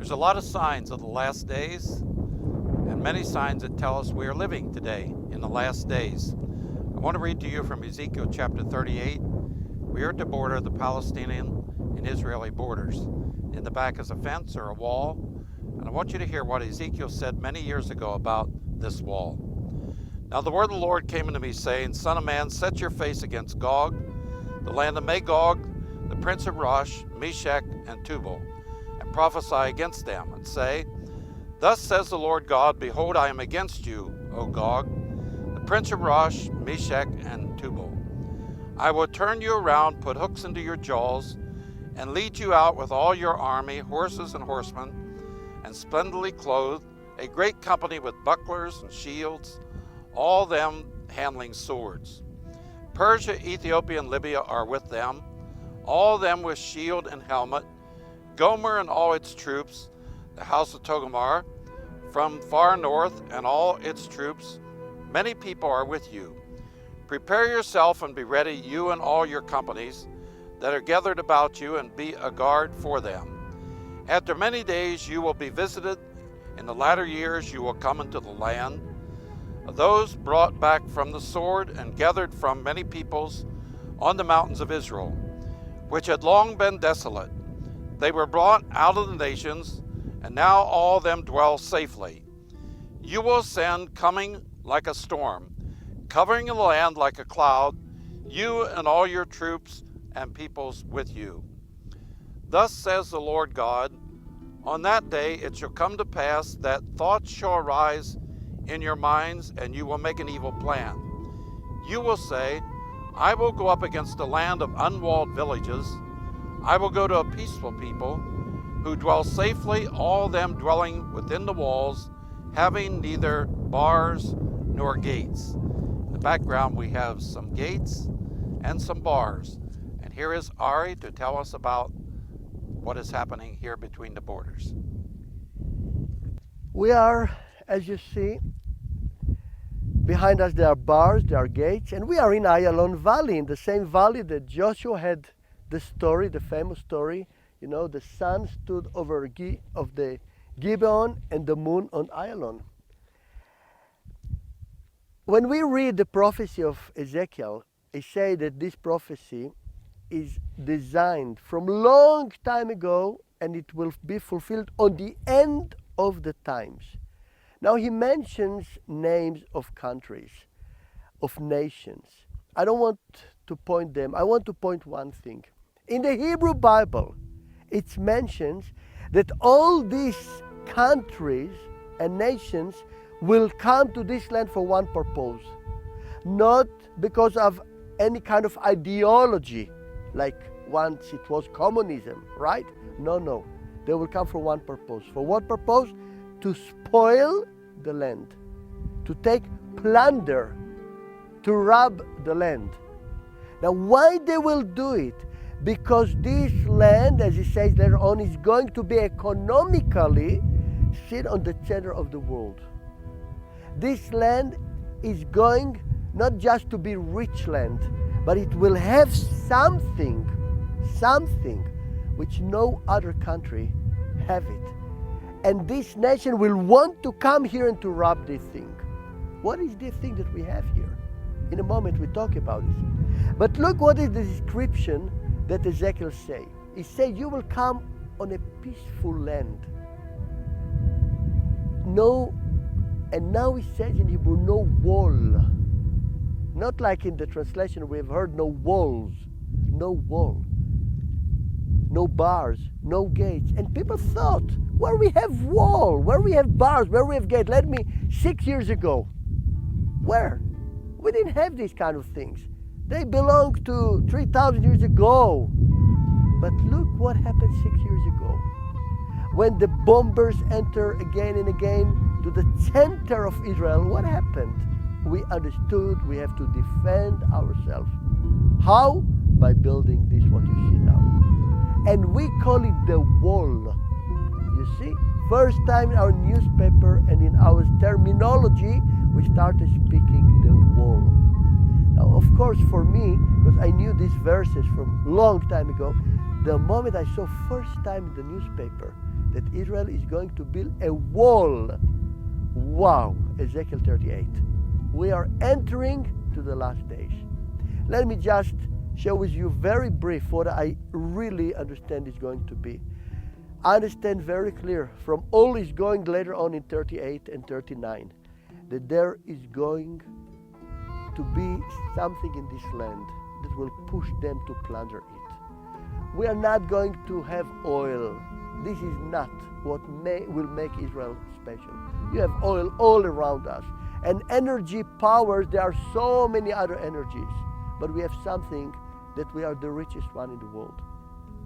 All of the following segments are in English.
There's a lot of signs of the last days, and many signs that tell us we are living today in the last days. I want to read to you from Ezekiel chapter 38. We are at the border of the Palestinian and Israeli borders. In the back is a fence or a wall, and I want you to hear what Ezekiel said many years ago about this wall. Now the word of the Lord came unto me, saying, Son of man, set your face against Gog, the land of Magog, the prince of Rosh, Meshech, and Tubal, and prophesy against them, and say, Thus says the Lord God, Behold, I am against you, O Gog, the prince of Rosh, Meshech, and Tubal. I will turn you around, put hooks into your jaws, and lead you out with all your army, horses and horsemen, and splendidly clothed, a great company with bucklers and shields, all them handling swords. Persia, Ethiopia, and Libya are with them, all them with shield and helmet. Gomer and all its troops, the house of Togomar, from far north, and all its troops, many people are with you. Prepare yourself and be ready, you and all your companies that are gathered about you, and be a guard for them. After many days you will be visited. In the latter years you will come into the land of those brought back from the sword and gathered from many peoples on the mountains of Israel, which had long been desolate. They were brought out of the nations, and now all them dwell safely. You will send coming like a storm, covering the land like a cloud, you and all your troops and peoples with you. Thus says the Lord God, On that day it shall come to pass that thoughts shall arise in your minds, and you will make an evil plan. You will say, I will go up against a land of unwalled villages. I will go to a peaceful people who dwell safely, all them dwelling within the walls, having neither bars nor gates. In the background we have some gates and some bars. And here is Arie to tell us about what is happening here between the borders. We are, as you see, behind us there are bars, there are gates, and we are in Ayalon Valley, in the same valley that Joshua had the story, the famous story, you know, the sun stood over of the Gibeon and the moon on Ayalon. When we read the prophecy of Ezekiel, it says that this prophecy is designed from long time ago, and it will be fulfilled on the end of the times. Now he mentions names of countries, of nations. I don't want to point them. I want to point one thing. In the Hebrew Bible, it mentions that all these countries and nations will come to this land for one purpose. Not because of any kind of ideology, like once it was communism, right? No. They will come for one purpose. For what purpose? To spoil the land, to take plunder, to rob the land. Now why they will do it? Because this land, as he says later on, is going to be economically sit on the center of the world. This land is going not just to be rich land, but it will have something which no other country have it. And this nation will want to come here and to rob this thing. What is this thing that we have here? In a moment we talk about it. But look what is the description that Ezekiel say. He said, you will come on a peaceful land. No, and now he says in Hebrew, no wall. Not like in the translation we have heard, no walls. No wall. No bars, no gates. And people thought, where we have wall, where we have bars, where we have gate. Let me, 6 years ago. Where? We didn't have these kind of things. They belong to 3,000 years ago. But look what happened 6 years ago. When the bombers enter again and again to the center of Israel, what happened? We understood we have to defend ourselves. How? By building this, what you see now. And we call it the wall. You see? First time in our newspaper and in our terminology, we started speaking the wall. Now, of course, for me, because I knew these verses from long time ago, the moment I saw first time in the newspaper that Israel is going to build a wall. Wow, Ezekiel 38. We are entering to the last days. Let me just share with you very brief what I really understand is going to be. I understand very clear from all is going later on in 38 and 39 that there is going to be something in this land that will push them to plunder it. We are not going to have oil. This is not what will make Israel special. You have oil all around us. And energy powers, there are so many other energies. But we have something that we are the richest one in the world.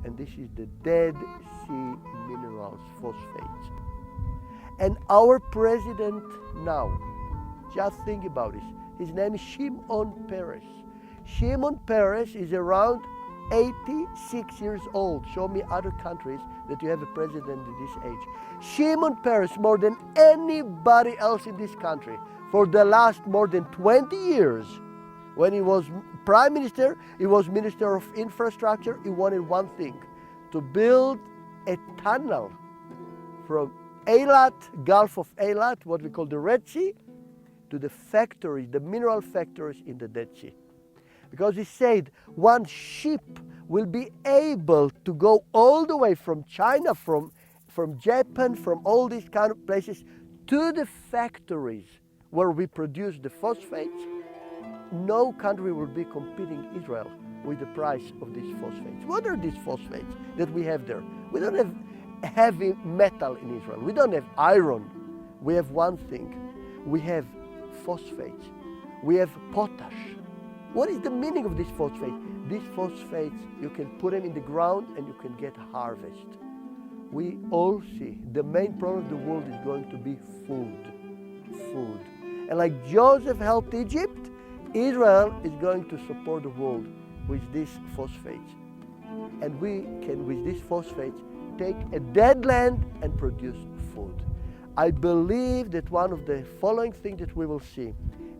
And this is the Dead Sea minerals, phosphates. And our president now, just think about this. His name is Shimon Peres. Shimon Peres is around 86 years old. Show me other countries that you have a president at this age. Shimon Peres, more than anybody else in this country, for the last more than 20 years, when he was prime minister, he was minister of infrastructure, he wanted one thing, to build a tunnel from Eilat, Gulf of Eilat, what we call the Red Sea, to the factories, the mineral factories in the Dead Sea. Because he said one ship will be able to go all the way from China, from Japan, from all these kind of places, to the factories where we produce the phosphates. No country will be competing Israel with the price of these phosphates. What are these phosphates that we have there? We don't have heavy metal in Israel. We don't have iron. We have one thing. We have phosphates. We have potash. What is the meaning of these phosphates? These phosphates, you can put them in the ground and you can get harvest. We all see the main problem of the world is going to be food. Food. And like Joseph helped Egypt, Israel is going to support the world with these phosphates. And we can, with these phosphates, take a dead land and produce food. I believe that one of the following things that we will see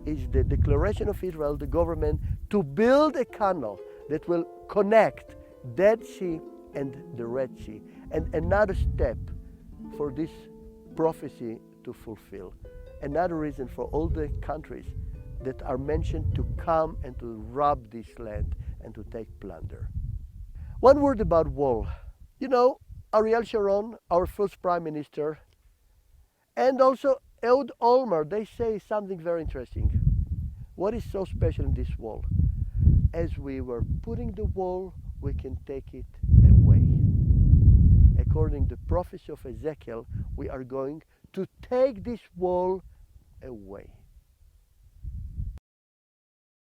is the declaration of Israel, the government, to build a canal that will connect Dead Sea and the Red Sea. And another step for this prophecy to fulfill. Another reason for all the countries that are mentioned to come and to rob this land and to take plunder. One word about wall. You know, Ariel Sharon, our first prime minister, and also Ehud Olmert, they say something very interesting. What is so special in this wall? As we were putting the wall, we can take it away. According to the prophecy of Ezekiel, we are going to take this wall away.